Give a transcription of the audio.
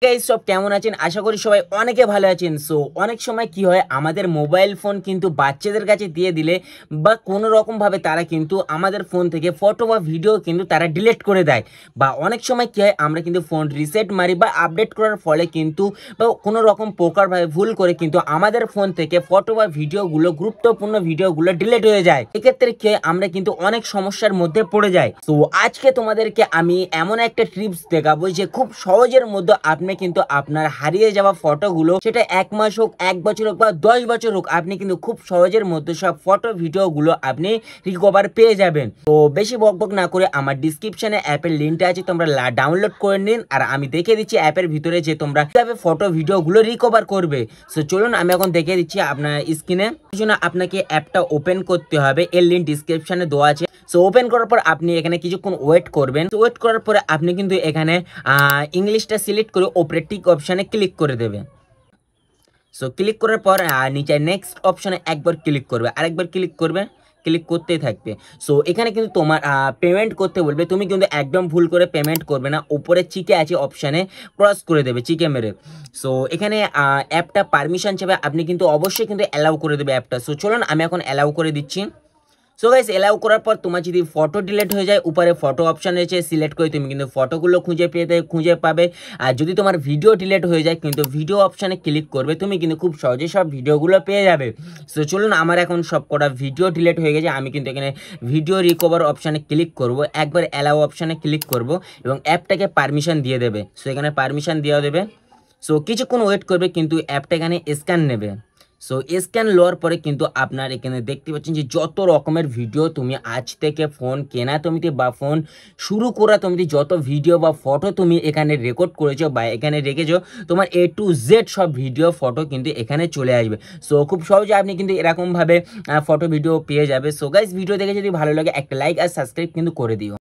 Guys সব কেমন আছেন? আশা করি সবাই অনেকে ভালো আছেন। সো অনেক সময় কি হয়, আমাদের মোবাইল ফোন কিন্তু বাচ্চাদের কাছে দিয়ে দিলে বা কোনো রকমভাবে তারা কিন্তু আমাদের ফোন থেকে ফটো বা ভিডিও কিন্তু তারা ডিলিট করে দেয়। বা অনেক সময় কি হয়, আমরা কিন্তু ফোন রিসেট মারি বা আপডেট করার ফলে কিন্তু বা কোনো রকম প্রকারভাবে ভুল করে কিন্তু আমাদের ফোন থেকে ফটো বা ভিডিওগুলো, গুরুত্বপূর্ণ ভিডিওগুলো ডিলিট হয়ে যায়। এক্ষেত্রে কি হয়, আমরা কিন্তু অনেক সমস্যার মধ্যে পড়ে যাই। তো আজকে তোমাদেরকে আমি এমন একটা টিপস দেখাবো যে খুব সহজের মধ্যে আপনি কিন্তু আপনার হারিয়ে যাওয়া ফটোগুলো, সেটা 1 মাস হোক, 1 বছর হোক বা 10 বছর হোক, আপনি কিন্তু খুব সহজের মধ্যে সব ফটো ভিডিওগুলো আপনি রিকভার পেয়ে যাবেন। তো বেশি বকবক না করে আমার ডিসক্রিপশনে অ্যাপের লিঙ্কটা আছে, তোমরা ডাউনলোড করে নিন। আর আমি দেখিয়ে দিচ্ছি অ্যাপের ভিতরে যে তোমরা কিভাবে ফটো ভিডিওগুলো রিকভার করবে। সো চলুন আমি এখন দেখিয়ে দিচ্ছি আপনার স্ক্রিনে। এই জন্য আপনাকে অ্যাপটা ওপেন করতে হবে, এর লিঙ্ক ডিসক্রিপশনে দেওয়া আছে। সো ওপেন করার পর আপনি এখানে কিছুক্ষণ ওয়েট করবেন। ওয়েট করার পরে আপনি কিন্তু এখানে ইংলিশটা সিলেক্ট করে ওপরে টিক অপশানে ক্লিক করে দেবে। সো ক্লিক করার পর নিচে নেক্সট অপশানে একবার ক্লিক করবে, আরেকবার ক্লিক করবে, ক্লিক করতেই থাকবে। সো এখানে কিন্তু তোমার পেমেন্ট করতে বলবে, তুমি কিন্তু একদম ভুল করে পেমেন্ট করবে না। উপরে চিকে আছে অপশানে ক্রস করে দেবে, চিকে মেরে। সো এখানে অ্যাপটা পারমিশন চাবে, আপনি কিন্তু অবশ্যই কিন্তু অ্যালাউ করে দেবে অ্যাপটা। সো চলুন আমি এখন অ্যালাউ করে দিচ্ছি। সো গাইস অ্যালাউ করার পর তোমার যদি ফটো ডিলিট হয়ে যায়, উপরে ফটো অপশন রয়েছে, সিলেক্ট করে তুমি কিন্তু ফটোগুলো খুঁজে পাবে। আর যদি তোমার ভিডিও ডিলিট হয়ে যায়, কিন্তু ভিডিও অপশানে ক্লিক করবে, তুমি কিন্তু খুব সহজে সব ভিডিওগুলো পেয়ে যাবে। সো চলুন, আমার এখন সব কটা ভিডিও ডিলিট হয়ে গেছে। আমি কিন্তু এখানে ভিডিও রিকভার অপশানে ক্লিক করব, একবার অ্যালাউ অপশানে ক্লিক করব এবং অ্যাপটাকে পারমিশন দিয়ে দেবে। সো এখানে পারমিশন দিয়ে দেবে। সো কিছুক্ষণ ওয়েট করবে, কিন্তু অ্যাপটা এখানে স্ক্যান নেবে। সো স্ক্যান লওয়ার পরে কিন্তু আপনার এখানে দেখতে পাচ্ছেন যে যত রকমের ভিডিও তুমি আজ থেকে ফোন কেনা তুমিতে বা ফোন শুরু করা তুমিতে যত ভিডিও বা ফটো তুমি এখানে রেকর্ড করেছো বা এখানে রেখেছো, তোমার A to Z সব ভিডিও ফটো কিন্তু এখানে চলে আসবে। সো খুব সহজে আপনি কিন্তু এরকমভাবে ফটো ভিডিও পেয়ে যাবে। সো গাইস, ভিডিও দেখে যদি ভালো লাগে একটা লাইক আর সাবস্ক্রাইব কিন্তু করে দিও।